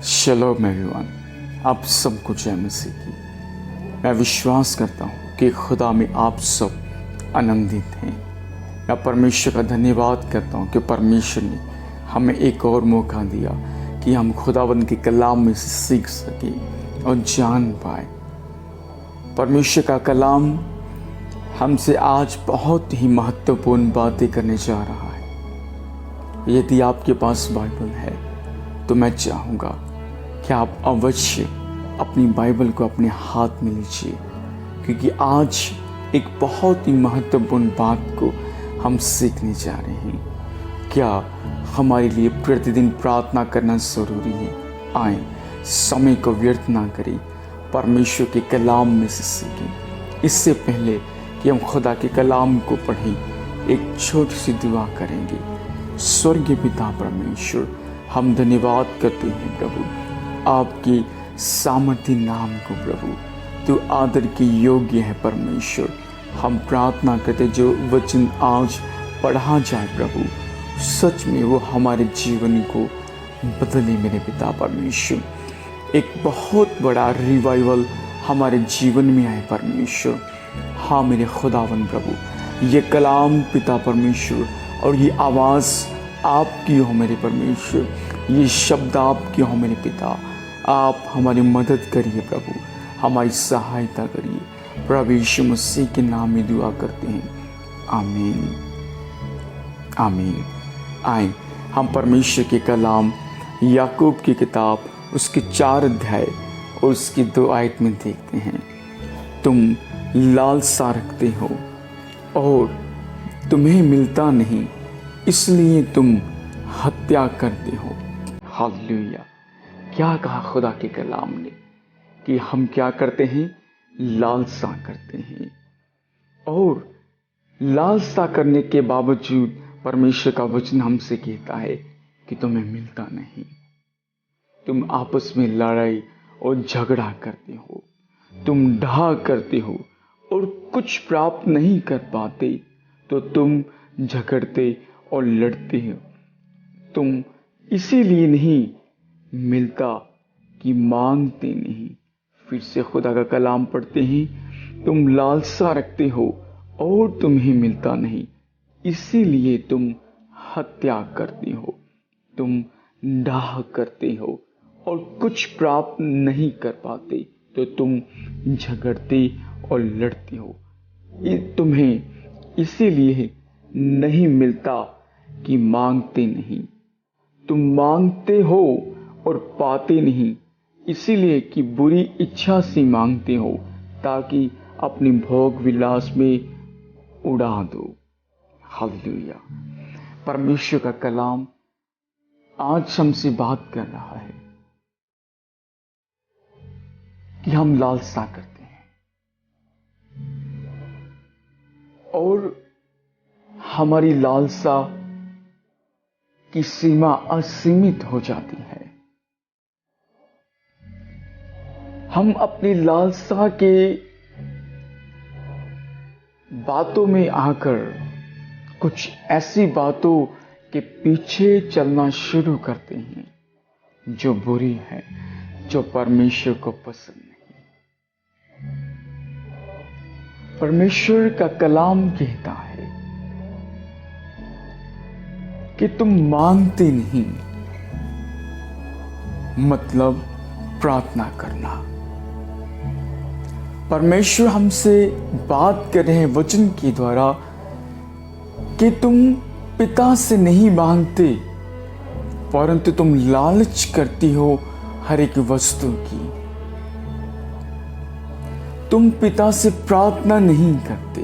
शलोम everyone, आप सबको जय मसीह की। मैं विश्वास करता हूँ कि खुदा में आप सब आनंदित हैं। मैं परमेश्वर का धन्यवाद करता हूँ कि परमेश्वर ने हमें एक और मौका दिया कि हम खुदावंद के कलाम में से सीख सकें और जान पाए। परमेश्वर का कलाम हमसे आज बहुत ही महत्वपूर्ण बातें करने जा रहा है। यदि आपके पास बाइबल है तो मैं चाहूँगा कि आप अवश्य अपनी बाइबल को अपने हाथ में लीजिए, क्योंकि आज एक बहुत ही महत्वपूर्ण बात को हम सीखने जा रहे हैं। क्या हमारे लिए प्रतिदिन प्रार्थना करना ज़रूरी है? आए समय को व्यर्थ ना करें, परमेश्वर के कलाम में से सीखें। इससे पहले कि हम खुदा के कलाम को पढ़ें, एक छोटी सी दुआ करेंगे। स्वर्गीय पिता परमेश्वर, हम धन्यवाद करते हैं प्रभु आपके सामर्थ्य नाम को। प्रभु तू आदर के योग्य है परमेश्वर। हम प्रार्थना करते जो वचन आज पढ़ा जाए प्रभु, सच में वो हमारे जीवन को बदले मेरे पिता परमेश्वर। एक बहुत बड़ा रिवाइवल हमारे जीवन में आए परमेश्वर। हाँ मेरे खुदावन प्रभु, ये कलाम पिता परमेश्वर और ये आवाज़ आपकी हो मेरे परमेश्वर, ये शब्द आपकी हो मेरे पिता। आप हमारी मदद करिए प्रभु, हमारी सहायता करिए। प्रभु यीशु मसीह के नाम में दुआ करते हैं, आमीन आमीन। आए हम परमेश्वर के कलाम याकूब की किताब उसके 4 अध्याय और उसकी 2 आयत में देखते हैं। तुम लालसा रखते हो और तुम्हें मिलता नहीं, इसलिए तुम हत्या करते हो। हालेलुया। क्या कहा खुदा के कलाम ने कि हम क्या करते हैं? लालसा करते हैं। और लालसा करने के बावजूद परमेश्वर का वचन हमसे कहता है कि तुम्हें मिलता नहीं। तुम आपस में लड़ाई और झगड़ा करते हो, तुम ढा करते हो और कुछ प्राप्त नहीं कर पाते तो तुम झगड़ते और लड़ते हो। तुम इसीलिए नहीं मिलता कि मांगते नहीं। फिर से खुदा का कलाम पढ़ते हैं, तुम लालसा रखते हो और तुम्हें मिलता नहीं, इसीलिए तुम हत्या करते हो। तुम डाह करते हो और कुछ प्राप्त नहीं कर पाते तो तुम झगड़ते और लड़ते हो। तुम्हें इसीलिए नहीं मिलता कि मांगते नहीं। तुम मांगते हो और पाते नहीं, इसीलिए कि बुरी इच्छा से मांगते हो ताकि अपनी भोग विलास में उड़ा दो। हालेलुया। परमेश्वर का कलाम आज हमसे बात कर रहा है कि हम लालसा करते हैं और हमारी लालसा की सीमा असीमित हो जाती है। हम अपनी लालसा के बातों में आकर कुछ ऐसी बातों के पीछे चलना शुरू करते हैं जो बुरी है, जो परमेश्वर को पसंद नहीं। परमेश्वर का कलाम कहता है कि तुम मांगते नहीं, मतलब प्रार्थना करना। परमेश्वर हमसे बात कर रहे हैं वचन के द्वारा कि तुम पिता से नहीं मांगते, परंतु तुम लालच करती हो हर एक वस्तु की। तुम पिता से प्रार्थना नहीं करते,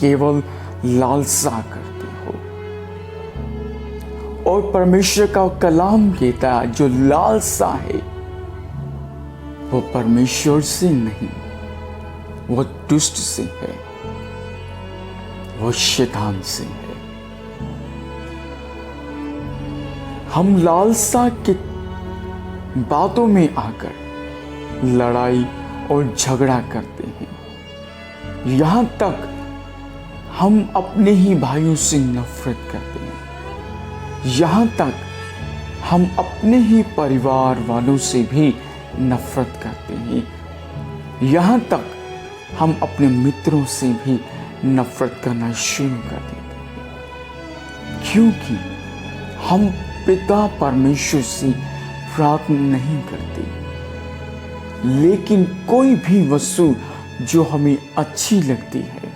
केवल लालसा करते हो। और परमेश्वर का कलाम कहता है जो लालसा है वो परमेश्वर से नहीं, वो दुष्ट से है, वो शैतान से है। हम लालसा के बातों में आकर लड़ाई और झगड़ा करते हैं। यहां तक हम अपने ही भाइयों से नफरत करते हैं। यहां तक हम अपने ही परिवार वालों से भी नफरत करते हैं। यहाँ तक हम अपने मित्रों से भी नफरत करना शुरू कर देते हैं, क्योंकि हम पिता परमेश्वर से प्रार्थना नहीं करते। लेकिन कोई भी वस्तु जो हमें अच्छी लगती है,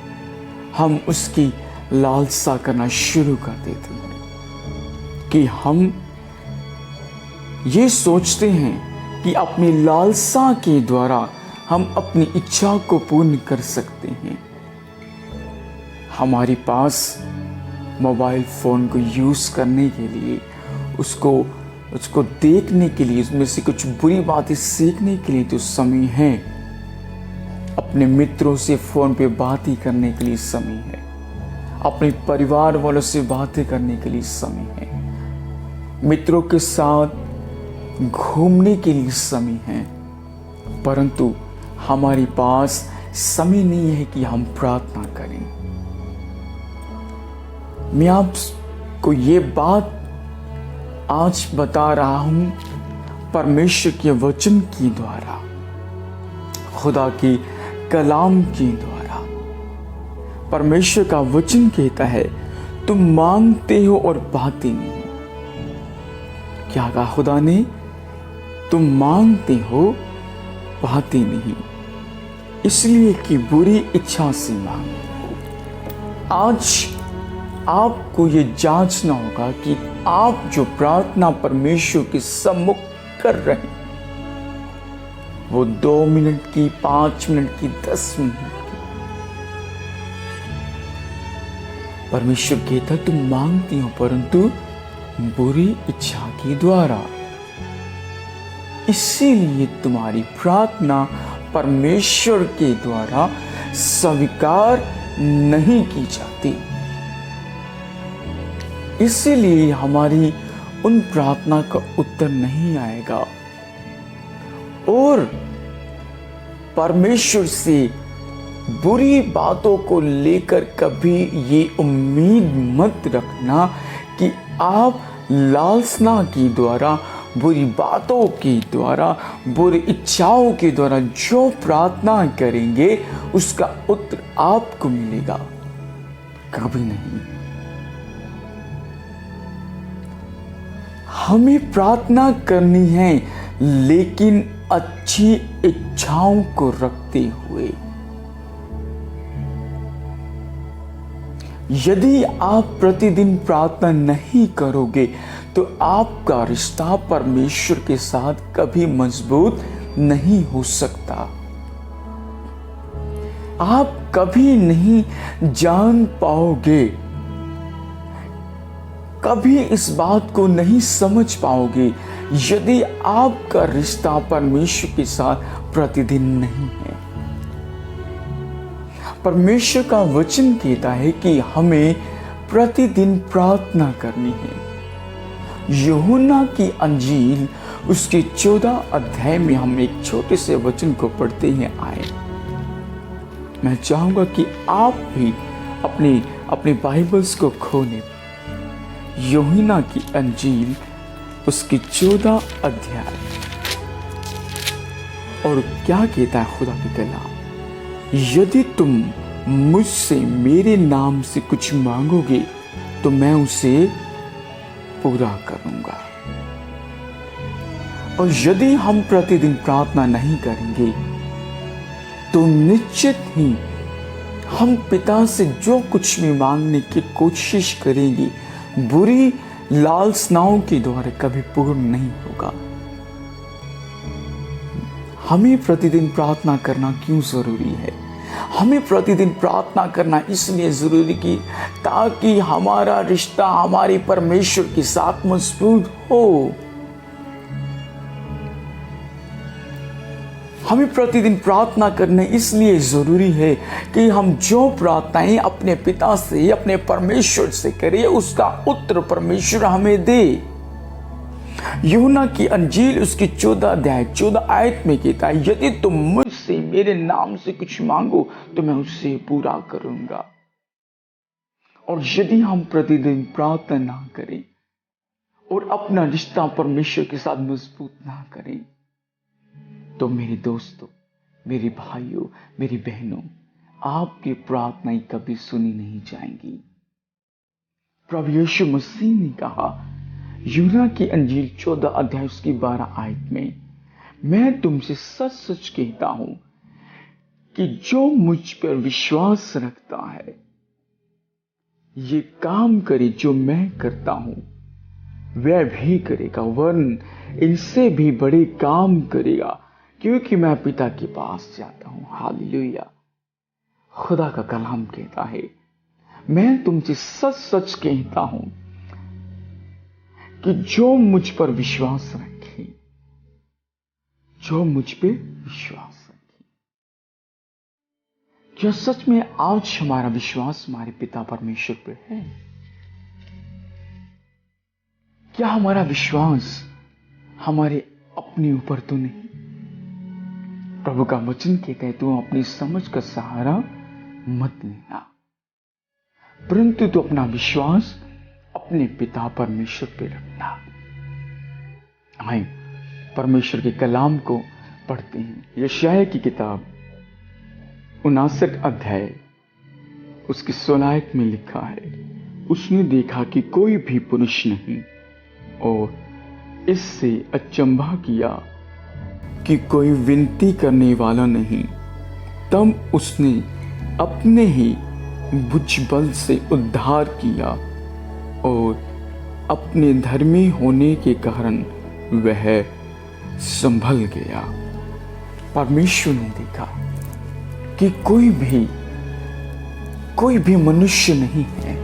हम उसकी लालसा करना शुरू कर देते हैं कि हम ये सोचते हैं कि अपनी लालसा के द्वारा हम अपनी इच्छा को पूर्ण कर सकते हैं। हमारे पास मोबाइल फ़ोन को यूज़ करने के लिए, उसको देखने के लिए, उसमें से कुछ बुरी बातें सीखने के लिए तो समय है। अपने मित्रों से फ़ोन पे बातें करने के लिए समय है। अपने परिवार वालों से बातें करने के लिए समय है। मित्रों के साथ घूमने के लिए समय है। परंतु हमारे पास समय नहीं है कि हम प्रार्थना करें। मैं आपको ये बात आज बता रहा हूं परमेश्वर के वचन के द्वारा, खुदा के कलाम के द्वारा। परमेश्वर का वचन कहता है, तुम मांगते हो और पाते नहीं। क्या कहा खुदा ने? तुम मांगते हो, पाते नहीं, इसलिए कि बुरी इच्छा से मांगते हो। आज आपको ये जांचना होगा कि आप जो प्रार्थना परमेश्वर के सम्मुख कर रहे हैं, वो 2 मिनट की, 5 मिनट की, 10 मिनट की। परमेश्वर कहता तुम मांगती हो परंतु बुरी इच्छा के द्वारा, इसीलिए तुम्हारी प्रार्थना परमेश्वर के द्वारा स्वीकार नहीं की जाती। इसीलिए हमारी उन प्रार्थना का उत्तर नहीं आएगा। और परमेश्वर से बुरी बातों को लेकर कभी ये उम्मीद मत रखना कि आप लालसा के द्वारा, बुरी बातों के द्वारा, बुरी इच्छाओं के द्वारा जो प्रार्थना करेंगे उसका उत्तर आपको मिलेगा। कभी नहीं। हमें प्रार्थना करनी है, लेकिन अच्छी इच्छाओं को रखते हुए। यदि आप प्रतिदिन प्रार्थना नहीं करोगे तो आपका रिश्ता परमेश्वर के साथ कभी मजबूत नहीं हो सकता। आप कभी नहीं जान पाओगे, कभी इस बात को नहीं समझ पाओगे यदि आपका रिश्ता परमेश्वर के साथ प्रतिदिन नहीं है। परमेश्वर का वचन कहता है कि हमें प्रतिदिन प्रार्थना करनी है। यूहन्ना की अंजील उसके 14 अध्याय में हम एक छोटे से वचन को पढ़ते हैं। आए, मैं चाहूंगा कि आप भी अपने बाइबल्स को खोलें। यूहन्ना की अंजील उसकी 14 अध्याय, और क्या कहता है खुदा की कलाम? यदि तुम मुझसे मेरे नाम से कुछ मांगोगे तो मैं उसे पूरा करूंगा। और यदि हम प्रतिदिन प्रार्थना नहीं करेंगे तो निश्चित ही हम पिता से जो कुछ भी मांगने की कोशिश करेंगे बुरी लालसाओं के द्वारा कभी पूर्ण नहीं होगा। हमें प्रतिदिन प्रार्थना करना क्यों जरूरी है? हमें प्रतिदिन प्रार्थना करना इसलिए जरूरी कि ताकि हमारा रिश्ता हमारे परमेश्वर के साथ मजबूत हो। हमें प्रतिदिन प्रार्थना करना इसलिए जरूरी है कि हम जो प्रार्थनाएं अपने पिता से, अपने परमेश्वर से करें, उसका उत्तर परमेश्वर हमें दे। यूहन्ना की अंजील उसकी 14 अध्याय 14 आयत में कहता है, यदि तुम मुझसे मेरे नाम से कुछ मांगो तो मैं उससे पूरा करूंगा। और यदि हम प्रतिदिन प्रार्थना ना करें और अपना रिश्ता परमेश्वर के साथ मजबूत ना करें, तो मेरे दोस्तों, मेरे भाइयों, मेरी बहनों, आपकी प्रार्थनाएं कभी सुनी नहीं जाएंगी। प्रभु यीशु मसीह ने कहा यूहन्ना की अंजील 14 अध्याय उसकी 12 आयत में, मैं तुमसे सच सच कहता हूं कि जो मुझ पर विश्वास रखता है ये काम करे जो मैं करता हूं, वह भी करेगा, वरन इनसे भी बड़े काम करेगा, क्योंकि मैं पिता के पास जाता हूं। हालेलुया। खुदा का कलाम कहता है, मैं तुमसे सच सच कहता हूं कि जो मुझ पर विश्वास रखे, जो मुझ पे विश्वास रखे। क्या सच में आज हमारा विश्वास हमारे पिता परमेश्वर पर है? क्या हमारा विश्वास हमारे अपने ऊपर तो नहीं? प्रभु का वचन कहता है, तू अपनी समझ का सहारा मत लेना, परंतु तू अपना विश्वास अपने पिता परमेश्वर पे रखना। आए परमेश्वर के कलाम को पढ़ते हैं। यशायाह की किताब 59 अध्याय उसकी 16 आयत में लिखा है, उसने देखा कि कोई भी पुरुष नहीं और इससे अचंभा किया कि कोई विनती करने वाला नहीं। तब उसने अपने ही भुजबल से उद्धार किया और अपने धर्मी होने के कारण वह संभल गया। परमेश्वर ने देखा कि कोई भी मनुष्य नहीं है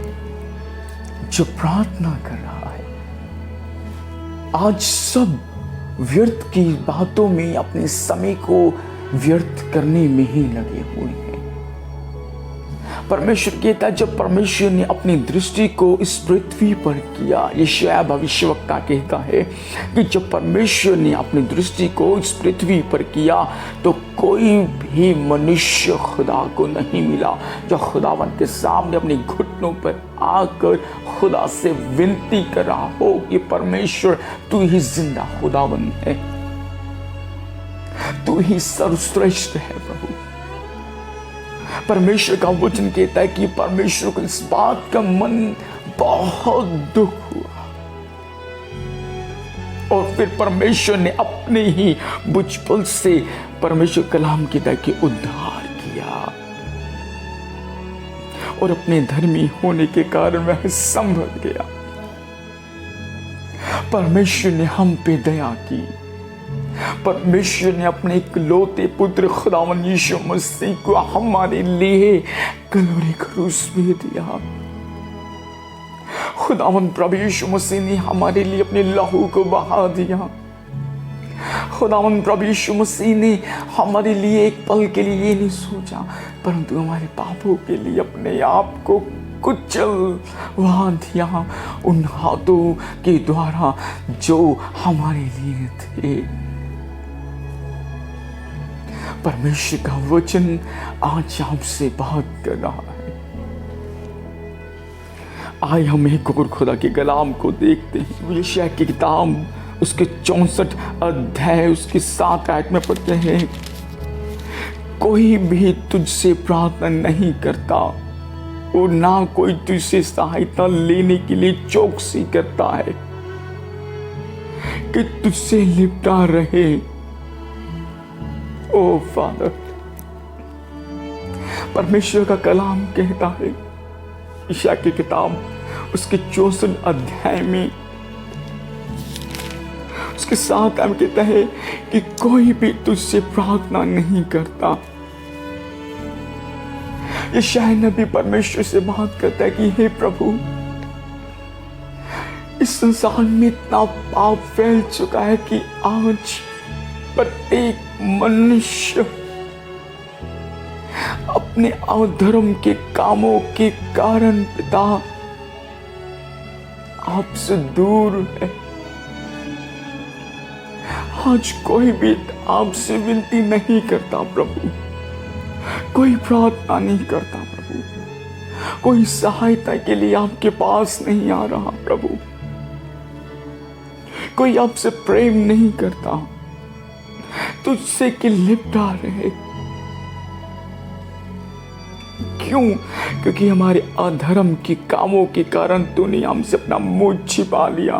जो प्रार्थना कर रहा है। आज सब व्यर्थ की बातों में अपने समय को व्यर्थ करने में ही लगे हुए हैं। परमेश्वर कहता है, जब परमेश्वर ने अपनी दृष्टि को इस पृथ्वी पर किया, यशायाह भविष्यवक्ता कहता है कि जब परमेश्वर ने अपनी दृष्टि को इस पृथ्वी पर किया तो कोई भी मनुष्य खुदा को नहीं मिला जो खुदावन के सामने अपने घुटनों पर आकर खुदा से विनती कर रहा हो कि परमेश्वर तू ही जिंदा खुदावन है, तू ही सर्वश्रेष्ठ है। प्रभु परमेश्वर का वचन कहता है कि परमेश्वर को इस बात का मन बहुत दुख हुआ और फिर परमेश्वर ने अपने ही भुजबल से परमेश्वर कलाम कहता है कि उद्धार किया और अपने धर्मी होने के कारण वह संभल गया। परमेश्वर ने हम पे दया की। परमेश्वर ने अपने इकलौते पुत्र खुदावन यीशु मसीह को हमारे लिए कलवरी क्रूस पे दिया। खुदावन प्रभु यीशु मसीह ने हमारे लिए अपने लहू को बहा दिया। खुदावन प्रभु यीशु मसीह ने हमारे लिए एक पल के लिए ये नहीं सोचा, परंतु हमारे पापों के लिए अपने आप को कुचल वहां दिया उन हाथों के द्वारा जो हमारे लिए थे। परमेश्वर का वचन आज आपसे बात कर रहा है। आइए हम एक और खुदा के कलाम को देखते हैं। यशायाह की किताब उसके 64 अध्याय उसकी 7 आयत में पढ़ते हैं, कोई भी तुझसे प्रार्थना नहीं करता और ना कोई तुझसे सहायता लेने के लिए चौकसी करता है कि तुझसे लिपटा रहे। ओ फादर, परमेश्वर का कलाम कहता है यशायाह की किताब उसके 64 अध्याय में उसके 7 आयत में कहता है कि कोई भी तुझसे प्रार्थना नहीं करता। यशायाह नबी परमेश्वर से बात करता है कि हे प्रभु, इस संसार में इतना पाप फैल चुका है कि आज प्रत्येक मनुष्य अपने अधर्म के कामों के कारण पिता आपसे दूर है। आज कोई भी आपसे विनती नहीं करता प्रभु, कोई प्रार्थना नहीं करता प्रभु, कोई सहायता के लिए आपके पास नहीं आ रहा प्रभु। कोई आपसे प्रेम नहीं करता, तुझसे कि लिपटा रहे। क्यों? क्योंकि हमारे अधर्म के कामों के कारण तूने हमसे अपना मुंह छिपा लिया।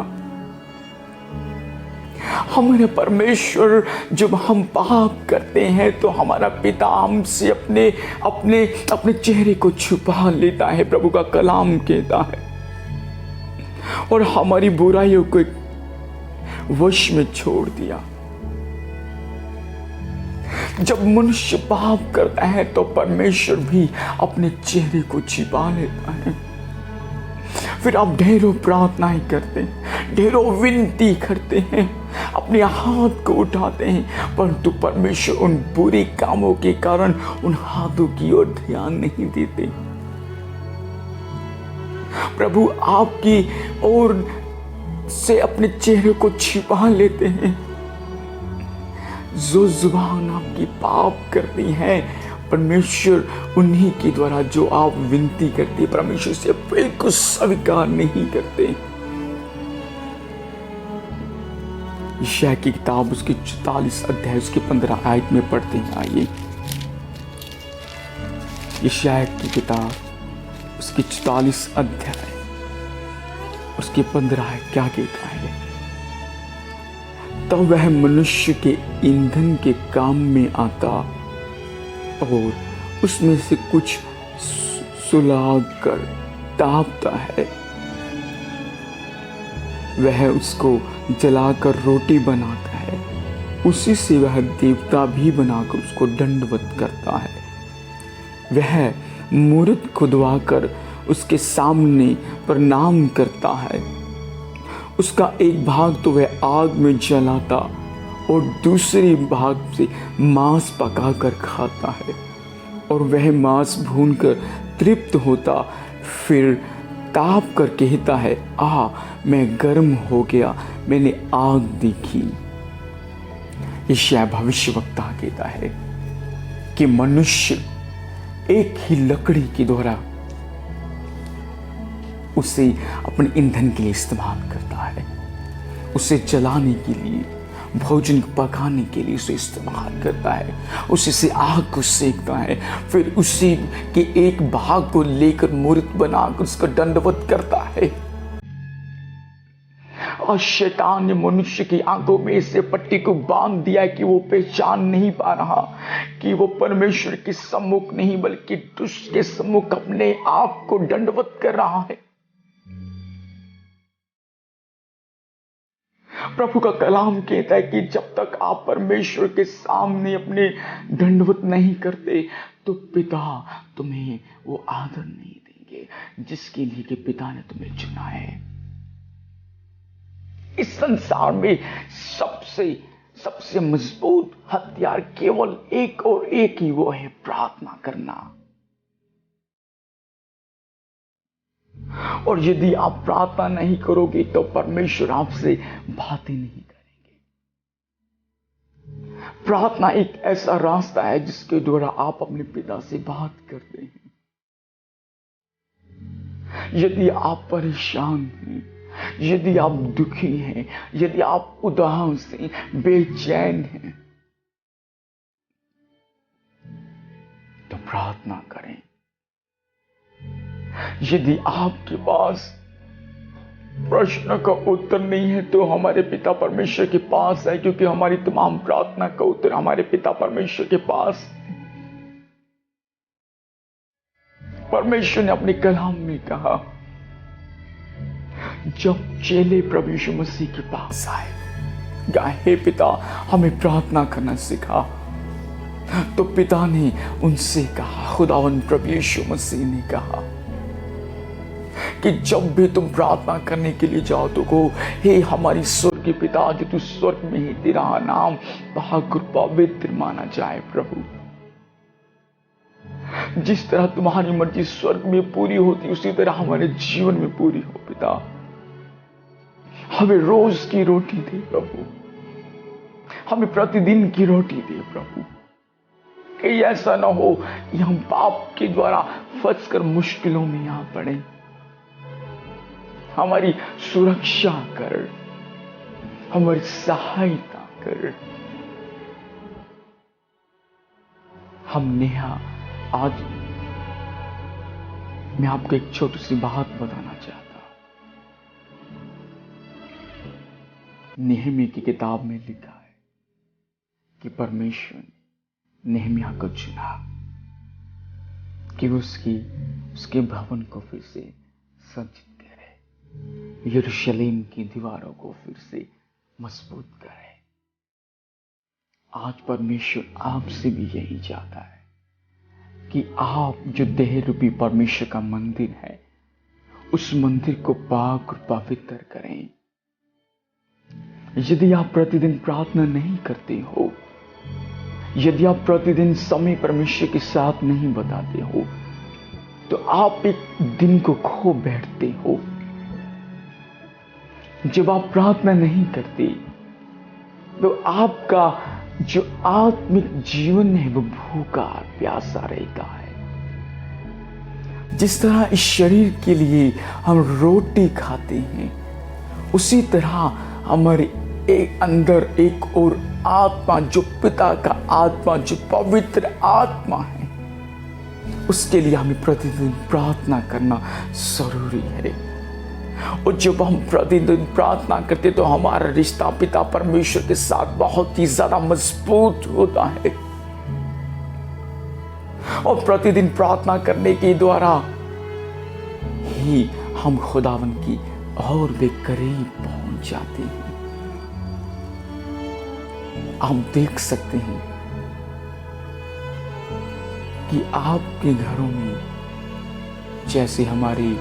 हमारे परमेश्वर, जब हम पाप करते हैं तो हमारा पिता हमसे अपने अपने अपने चेहरे को छुपा लेता है, प्रभु का कलाम कहता है, और हमारी बुराइयों को वश में छोड़ दिया। जब मनुष्य पाप करता है तो परमेश्वर भी अपने चेहरे को छिपा लेता है। फिर आप ढेरों प्रार्थनाएं करते हैं, ढेरों विनती करते हैं, अपने हाथ को उठाते हैं, परंतु परमेश्वर उन बुरे कामों के कारण उन हाथों की ओर ध्यान नहीं देते। प्रभु आपकी ओर से अपने चेहरे को छिपा लेते हैं। जो जुबान आपकी पाप करती है, परमेश्वर उन्हीं के द्वारा जो आप विनती करते, परमेश्वर से बिल्कुल स्वीकार नहीं करते। यशायाह की किताब उसकी 44 अध्याय उसके 15 आयत में पढ़ते हैं। आइए, यशायाह की किताब उसकी 44 अध्याय उसके 15 आयत क्या कहता है? तब वह मनुष्य के ईंधन के काम में आता और उसमें से कुछ सुलाग कर तापता है। वह उसको जलाकर रोटी बनाता है, उसी से वह देवता भी बनाकर उसको दंडवत करता है। वह मूर्त खुदवाकर उसके सामने प्रणाम करता है। उसका एक भाग तो वह आग में जलाता और दूसरे भाग से मांस पकाकर खाता है, और वह मांस भूनकर तृप्त होता, फिर ताप कर कहता है, आ मैं गर्म हो गया, मैंने आग देखी। यशायाह भविष्यवक्ता कहता है कि मनुष्य एक ही लकड़ी के द्वारा उसे अपने ईंधन के लिए इस्तेमाल करता है, उसे जलाने के लिए, भोजन पकाने के लिए उसे इस्तेमाल करता है, उसी से आग को सेकता है, फिर उसी के एक भाग को लेकर मूर्त बनाकर उसका दंडवत करता है। और शैतान ने मनुष्य की आंखों में इसे पट्टी को बांध दिया कि वो पहचान नहीं पा रहा कि वो परमेश्वर के सम्मुख नहीं बल्कि दुष्ट के सम्मुख अपने आप को दंडवत कर रहा है। प्रभु का कलाम कहता है कि जब तक आप परमेश्वर के सामने अपने दंडवत नहीं करते तो पिता तुम्हें वो आदर नहीं देंगे जिसके लिए कि पिता ने तुम्हें चुना है। इस संसार में सबसे मजबूत हथियार केवल एक और एक ही, वो है प्रार्थना करना। और यदि आप प्रार्थना नहीं करोगे तो परमेश्वर आपसे बातें नहीं करेंगे। प्रार्थना एक ऐसा रास्ता है जिसके द्वारा आप अपने पिता से बात करते हैं। यदि आप परेशान हैं, यदि आप दुखी हैं, यदि आप उदास हैं, बेचैन हैं, तो प्रार्थना करें। यदि आपके पास प्रश्न का उत्तर नहीं है तो हमारे पिता परमेश्वर के पास है, क्योंकि हमारी तमाम प्रार्थना का उत्तर हमारे पिता परमेश्वर के पास। परमेश्वर ने अपने कलाम में कहा, जब चेले प्रभु यीशु मसीह के पास आए, हे पिता हमें प्रार्थना करना सिखा, तो पिता ने उनसे कहा, खुदावंद प्रभु यीशु मसीह ने कहा कि जब भी तुम प्रार्थना करने के लिए जाओ तो कहो, हे हमारी स्वर्ग के पिता जो तू स्वर्ग में है, तेरा नाम पवित्र माना जाए। प्रभु, जिस तरह तुम्हारी मर्जी स्वर्ग में पूरी होती उसी तरह हमारे जीवन में पूरी हो। पिता, हमें रोज की रोटी दे प्रभु, हमें प्रतिदिन की रोटी दे प्रभु। कि ऐसा ना हो कि हम पाप के द्वारा फंसकर मुश्किलों में आ पड़े। हमारी सुरक्षा कर, हमारी सहायता कर। हम नेहा, आज मैं आपको एक छोटी सी बात बताना चाहता हूं। नेहमी की किताब में लिखा है कि परमेश्वर ने नेहमिया को चुना कि उसके भवन को फिर से सज्जित करे, यरूशलेम की दीवारों को फिर से मजबूत करे। आज परमेश्वर आपसे भी यही चाहता है कि आप जो देह रूपी परमेश्वर का मंदिर है, उस मंदिर को पाक और पवित्र करें। यदि आप प्रतिदिन प्रार्थना नहीं करते हो, यदि आप प्रतिदिन समय परमेश्वर के साथ नहीं बताते हो, तो आप एक दिन को खो बैठते हो। जब आप प्रार्थना नहीं करते तो आपका जो आत्मिक जीवन है वो भूखा प्यासा रहता है। जिस तरह इस शरीर के लिए हम रोटी खाते हैं, उसी तरह हमारे अंदर एक और आत्मा, जो पिता का आत्मा, जो पवित्र आत्मा है, उसके लिए हमें प्रतिदिन प्रार्थना करना जरूरी है। और जब हम प्रतिदिन प्रार्थना करते तो हमारा रिश्ता पिता परमेश्वर के साथ बहुत ही ज्यादा मजबूत होता है। और प्रतिदिन प्रार्थना करने के द्वारा ही हम खुदावन की और भी करीब पहुंच जाते हैं। हम देख सकते हैं कि आपके घरों में जैसे हमारी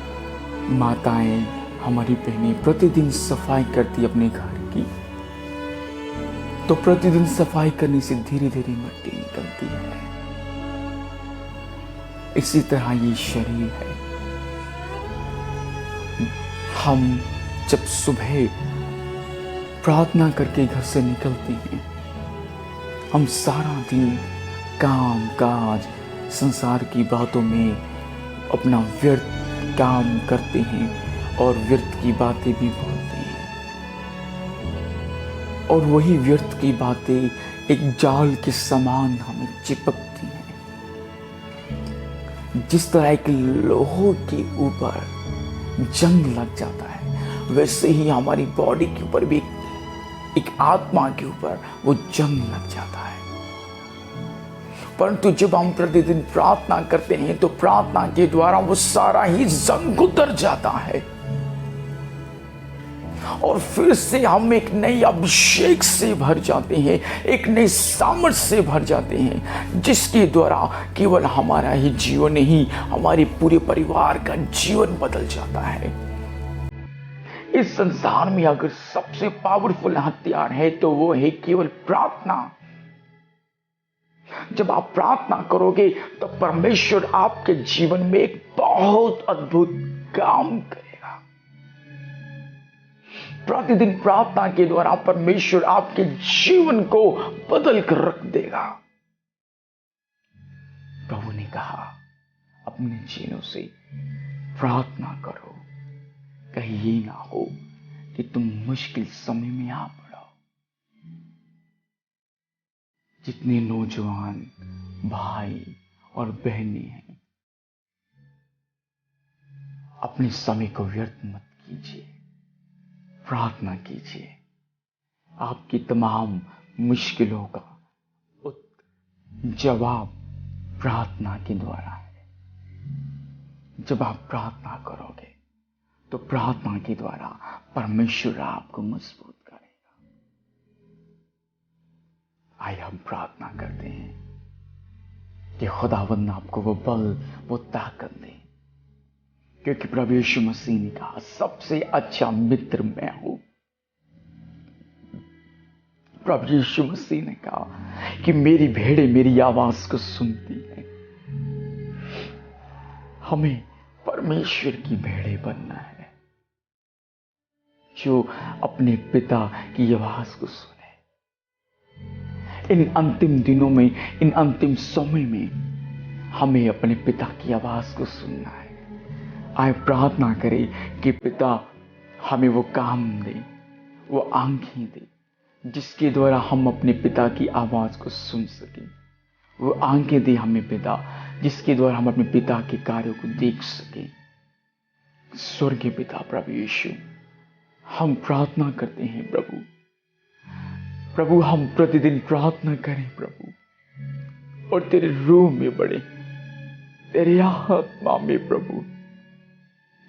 माताएं, हमारी बहनें प्रतिदिन सफाई करती अपने घर की, तो प्रतिदिन सफाई करने से धीरे धीरे मिट्टी निकलती है। इसी तरह ये शरीर है। हम जब सुबह प्रार्थना करके घर से निकलते हैं, हम सारा दिन काम काज, संसार की बातों में अपना व्यर्थ काम करते हैं और व्यर्थ की बातें भी बोलते हैं। और वही व्यर्थ की बातें एक जाल के समान हमें चिपकती हैं। जिस तरह एक लोहे के ऊपर जंग लग जाता है, वैसे ही हमारी बॉडी के ऊपर भी एक आत्मा के ऊपर वो जंग लग जाता है। परंतु जब हम प्रतिदिन प्रार्थना करते हैं तो प्रार्थना के द्वारा वो सारा ही जंग उतर जाता है और फिर से हम एक नई अभिषेक से भर जाते हैं, एक नई सामर्थ से भर जाते हैं, जिसके द्वारा केवल हमारा ही जीवन नहीं, हमारे पूरे परिवार का जीवन बदल जाता है। इस संसार में अगर सबसे पावरफुल हथियार है तो वो है केवल प्रार्थना। जब आप प्रार्थना करोगे तो परमेश्वर आपके जीवन में एक बहुत अद्भुत काम करेगा। प्रतिदिन प्रार्थना के द्वारा परमेश्वर आपके जीवन को बदल कर रख देगा। प्रभु ने कहा, अपने चेलों से प्रार्थना करो, कहीं ये ना हो कि तुम मुश्किल समय में आ पड़ो। जितने नौजवान भाई और बहनें हैं, अपने समय को व्यर्थ मत कीजिए, प्रार्थना कीजिए। आपकी तमाम मुश्किलों का जवाब प्रार्थना के द्वारा है। जब आप प्रार्थना करोगे तो प्रार्थना के द्वारा परमेश्वर आपको मजबूत करेगा। आइए हम प्रार्थना करते हैं कि खुदावंद आपको वो बल, वो ताकत दे, क्योंकि प्रभु यीशु मसीह ने कहा, सबसे अच्छा मित्र मैं हूं। प्रभु यीशु मसीह ने कहा कि मेरी भेड़ें मेरी आवाज को सुनती हैं। हमें परमेश्वर की भेड़ें बनना है, जो अपने पिता की आवाज को सुने। इन अंतिम दिनों में, इन अंतिम समय में हमें अपने पिता की आवाज को सुनना है। आए प्रार्थना करें कि पिता हमें वो काम दे, वो आंखें दे जिसके द्वारा हम अपने पिता की आवाज को सुन सकें। वो आंखें दे हमें पिता जिसके द्वारा हम अपने पिता के कार्यों को देख सकें। स्वर्गीय पिता प्रभु यीशु, हम प्रार्थना करते हैं प्रभु हम प्रतिदिन प्रार्थना करें प्रभु, और तेरे रूह में बढ़े, तेरे आत्मा में प्रभु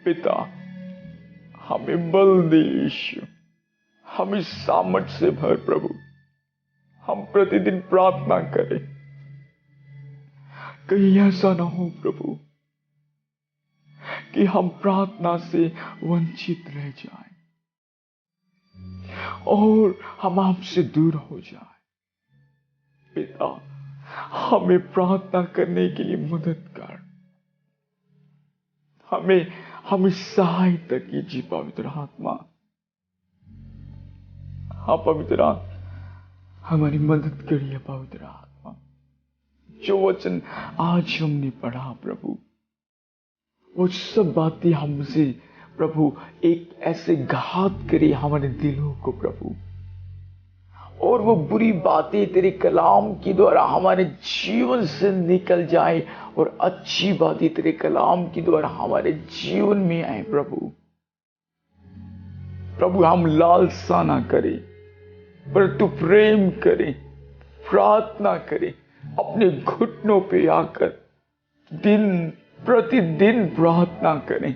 पिता हमें बल दे यीशु, हमें सामर्थ्य से भर प्रभु। हम प्रतिदिन प्रार्थना करें, कहीं ऐसा ना हो प्रभु कि हम प्रार्थना से वंचित रह जाएं और हम आपसे दूर हो जाएं। पिता हमें प्रार्थना करने के लिए मदद कर, हमें सहायता कीजिए पवित्र आत्मा। हाँ पवित्र आत्मा हमारी मदद करिए पवित्र आत्मा। जो वचन आज हमने पढ़ा प्रभु, वो सब बातें हमसे प्रभु एक ऐसे घात करे हमारे दिलों को प्रभु, और वो बुरी बातें तेरे कलाम के द्वारा हमारे जीवन से निकल जाए और अच्छी बातें तेरे कलाम के द्वारा हमारे जीवन में आए प्रभु हम लालसा ना करें, पर तू प्रेम करे, प्रार्थना करे, अपने घुटनों पे आकर दिन प्रतिदिन प्रार्थना करें।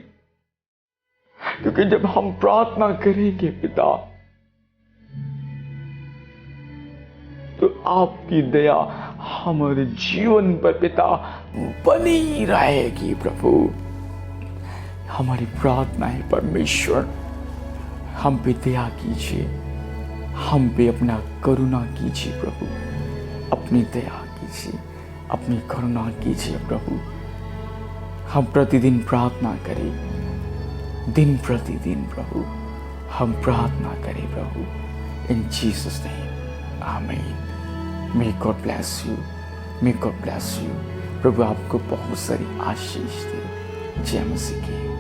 क्योंकि जब हम प्रार्थना करेंगे पिता, तो आपकी दया हमारे जीवन पर पिता बनी रहेगी प्रभु। हमारी प्रार्थना है परमेश्वर, हम पे दया कीजिए, हम पे अपना करुणा कीजिए प्रभु, अपनी दया कीजिए, अपनी करुणा कीजिए प्रभु। हम प्रतिदिन प्रार्थना करें, दिन प्रतिदिन प्रभु हम प्रार्थना करें प्रभु। इन Jesus name amen. May God bless you, may God bless you. प्रभु आपको बहुत सारी आशीष दे। जय मसीह की।